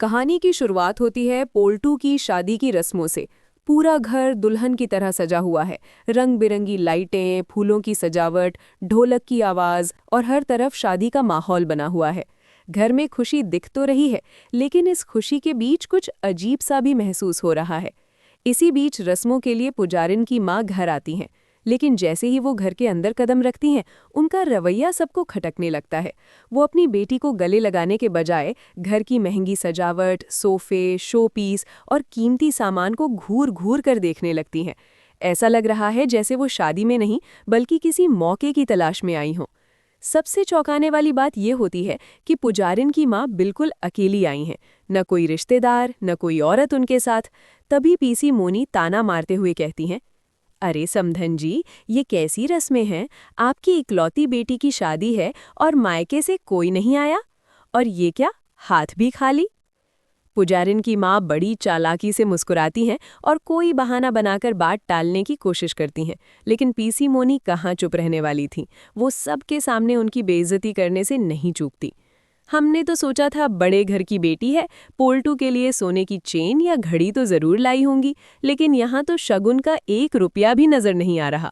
कहानी की शुरुआत होती है पोल्टू की शादी की रस्मों से। पूरा घर दुल्हन की तरह सजा हुआ है। रंग बिरंगी लाइटें, फूलों की सजावट, ढोलक की आवाज और हर तरफ शादी का माहौल बना हुआ है। घर में खुशी दिख तो रही है, लेकिन इस खुशी के बीच कुछ अजीब सा भी महसूस हो रहा है। इसी बीच रस्मों के लिए पुजारिन की माँ घर आती हैं, लेकिन जैसे ही वो घर के अंदर कदम रखती हैं, उनका रवैया सबको खटकने लगता है। वो अपनी बेटी को गले लगाने के बजाय घर की महंगी सजावट, सोफे, शो पीस और कीमती सामान को घूर घूर कर देखने लगती हैं। ऐसा लग रहा है जैसे वो शादी में नहीं, बल्कि किसी मौके की तलाश में आई हों। सबसे चौंकाने वाली बात ये होती है कि पुजारिन की माँ बिल्कुल अकेली आई हैं। न कोई रिश्तेदार, न कोई औरत उनके साथ। तभी पीसी मोनी ताना मारते हुए कहती हैं, अरे समधन जी, ये कैसी रस्में हैं? आपकी इकलौती बेटी की शादी है और मायके से कोई नहीं आया? और ये क्या, हाथ भी खाली? पुजारिन की माँ बड़ी चालाकी से मुस्कुराती हैं और कोई बहाना बनाकर बात टालने की कोशिश करती हैं, लेकिन पीसी मोनी कहाँ चुप रहने वाली थी। वो सबके सामने उनकी बेइज्जती करने से नहीं चूकती। हमने तो सोचा था बड़े घर की बेटी है, पोल्टू के लिए सोने की चेन या घड़ी तो जरूर लाई होंगी, लेकिन यहाँ तो शगुन का 1 रुपया भी नजर नहीं आ रहा।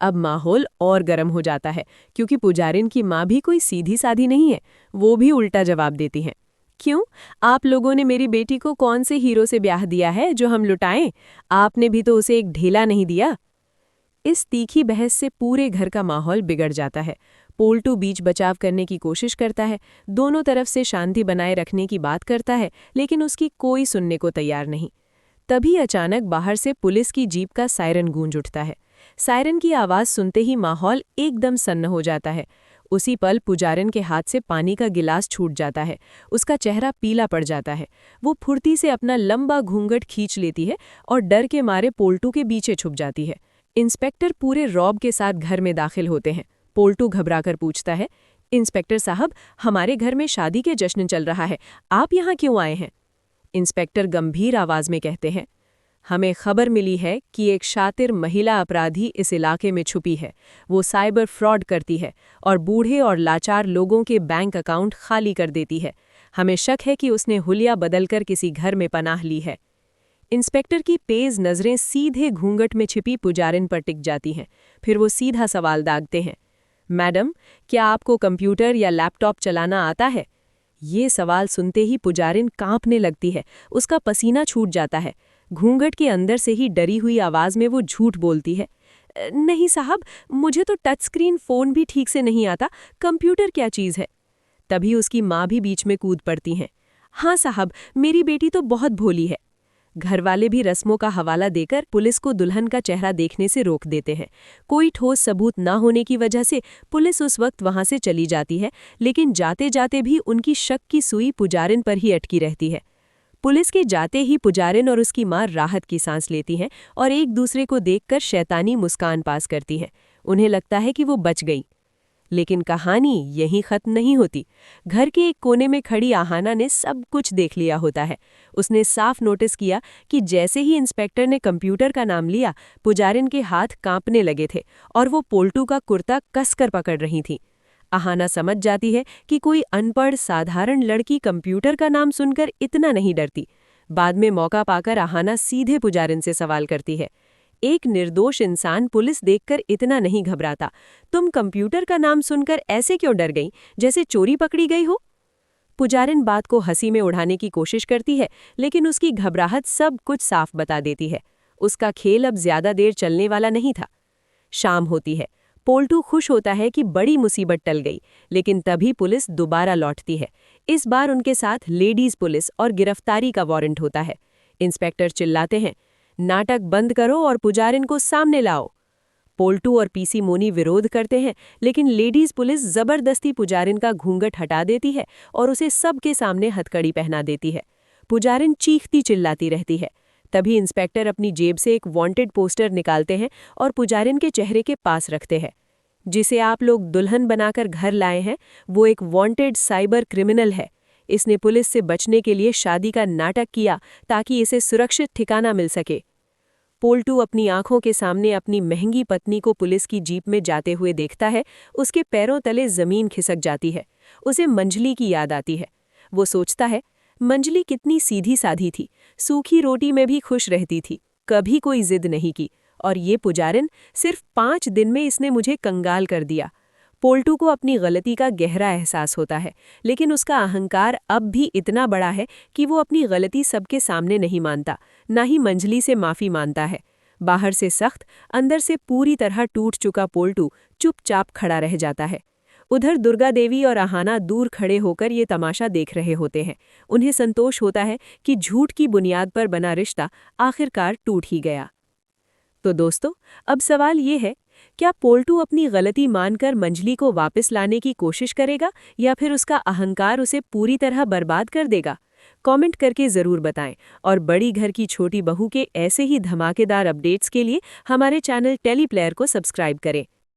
अब माहौल और गर्म हो जाता है, क्योंकि पुजारिन की माँ भी कोई सीधी साधी नहीं है। वो भी उल्टा जवाब देती हैं, क्यों? आप लोगों ने मेरी बेटी को कौन से हीरो से ब्याह दिया है जो हम लुटाएं? आपने भी तो उसे एक ढेला नहीं दिया। इस तीखी बहस से पूरे घर का माहौल बिगड़ जाता है। पोल्टू बीच बचाव करने की कोशिश करता है, दोनों तरफ से शांति बनाए रखने की बात करता है, लेकिन उसकी कोई सुनने को तैयार नहीं। तभी अचानक बाहर से पुलिस की जीप का सायरन गूंज उठता है। सायरन की आवाज सुनते ही माहौल एकदम सन्न हो जाता है। उसी पल पुजारिन के हाथ से पानी का गिलास छूट जाता है। उसका चेहरा पीला पड़ जाता है। वो फुर्ती से अपना लंबा घूंघट खींच लेती है और डर के मारे पोल्टू के पीछे छुप जाती है। इंस्पेक्टर पूरे रौब के साथ घर में दाखिल होते हैं। पोल्टू घबराकर पूछता है, इंस्पेक्टर साहब, हमारे घर में शादी के जश्न चल रहा है, आप यहाँ क्यों आए हैं? इंस्पेक्टर गंभीर आवाज में कहते हैं, हमें खबर मिली है कि एक शातिर महिला अपराधी इस इलाके में छुपी है। वो साइबर फ्रॉड करती है और बूढ़े और लाचार लोगों के बैंक अकाउंट खाली कर देती है। हमें शक है कि उसने हुलिया बदलकर किसी घर में पनाह ली है। इंस्पेक्टर की तेज नजरें सीधे घूंघट में छिपी पुजारिन पर टिक जाती हैं। फिर वो सीधा सवाल दागते हैं, मैडम, क्या आपको कंप्यूटर या लैपटॉप चलाना आता है? ये सवाल सुनते ही पुजारिन कांपने लगती है। उसका पसीना छूट जाता है। घूंघट के अंदर से ही डरी हुई आवाज में वो झूठ बोलती है, नहीं साहब, मुझे तो टच स्क्रीन फोन भी ठीक से नहीं आता, कंप्यूटर क्या चीज़ है? तभी उसकी माँ भी बीच में कूद पड़ती हैं, हाँ साहब, मेरी बेटी तो बहुत भोली है। घरवाले भी रस्मों का हवाला देकर पुलिस को दुल्हन का चेहरा देखने से रोक देते हैं। कोई ठोस सबूत न होने की वजह से पुलिस उस वक्त वहां से चली जाती है, लेकिन जाते जाते भी उनकी शक की सुई पुजारिन पर ही अटकी रहती है। पुलिस के जाते ही पुजारिन और उसकी मां राहत की सांस लेती हैं और एक दूसरे को देखकर शैतानी मुस्कान पास करती हैं। उन्हें लगता है कि वो बच गई। लेकिन कहानी यहीं खत्म नहीं होती। घर के एक कोने में खड़ी आहाना ने सब कुछ देख लिया होता है। उसने साफ नोटिस किया कि जैसे ही इंस्पेक्टर ने कंप्यूटर का नाम लिया, पुजारिन के हाथ कांपने लगे थे और वो पोल्टू का कुर्ता कसकर पकड़ रही थी। आहाना समझ जाती है कि कोई अनपढ़ साधारण लड़की कंप्यूटर का नाम सुनकर इतना नहीं डरती। बाद में मौका पाकर आहाना सीधे पुजारिन से सवाल करती है, एक निर्दोष इंसान पुलिस देखकर इतना नहीं घबराता, तुम कंप्यूटर का नाम सुनकर ऐसे क्यों डर गई, जैसे चोरी पकड़ी गई हो? पुजारिन बात को हंसी में उड़ाने की कोशिश करती है, लेकिन उसकी घबराहट सब कुछ साफ बता देती है। उसका खेल अब ज्यादा देर चलने वाला नहीं था। शाम होती है। पोल्टू खुश होता है कि बड़ी मुसीबत टल गई, लेकिन तभी पुलिस दोबारा लौटती है। इस बार उनके साथ लेडीज पुलिस और गिरफ्तारी का वारंट होता है। इंस्पेक्टर चिल्लाते हैं, नाटक बंद करो और पुजारिन को सामने लाओ। पोल्टू और पीसी मोनी विरोध करते हैं, लेकिन लेडीज पुलिस जबरदस्ती पुजारिन का घूंघट हटा देती है और उसे सबके सामने हथकड़ी पहना देती है। पुजारिन चीखती चिल्लाती रहती है। तभी इंस्पेक्टर अपनी जेब से एक वांटेड पोस्टर निकालते हैं और पुजारिन के चेहरे के पास रखते हैं। जिसे आप लोग दुल्हन बनाकर घर लाए हैं, वो एक वांटेड साइबर क्रिमिनल है। इसने पुलिस से बचने के लिए शादी का नाटक किया ताकि इसे सुरक्षित ठिकाना मिल सके। पोल्टू अपनी आंखों के सामने अपनी महंगी पत्नी को पुलिस की जीप में जाते हुए देखता है। उसके पैरों तले जमीन खिसक जाती है। उसे मंजली की याद आती है। वो सोचता है, मंजली कितनी सीधी साधी थी, सूखी रोटी में भी खुश रहती थी, कभी कोई जिद नहीं की। और ये पुजारिन, सिर्फ 5 दिन में इसने मुझे कंगाल कर दिया। पोल्टू को अपनी गलती का गहरा एहसास होता है, लेकिन उसका अहंकार अब भी इतना बड़ा है कि वो अपनी गलती सबके सामने नहीं मानता, ना ही मंजली से माफ़ी मांगता है। बाहर से सख्त, अंदर से पूरी तरह टूट चुका पोल्टू चुपचाप खड़ा रह जाता है। उधर दुर्गा देवी और आहाना दूर खड़े होकर ये तमाशा देख रहे होते हैं। उन्हें संतोष होता है कि झूठ की बुनियाद पर बना रिश्ता आखिरकार टूट ही गया। तो दोस्तों, अब सवाल ये है, क्या पोल्टू अपनी गलती मानकर मंजली को वापस लाने की कोशिश करेगा या फिर उसका अहंकार उसे पूरी तरह बर्बाद कर देगा? कमेंट करके ज़रूर बताएं। और बड़ी घर की छोटी बहू के ऐसे ही धमाकेदार अपडेट्स के लिए हमारे चैनल टेलीप्लेयर को सब्सक्राइब करें।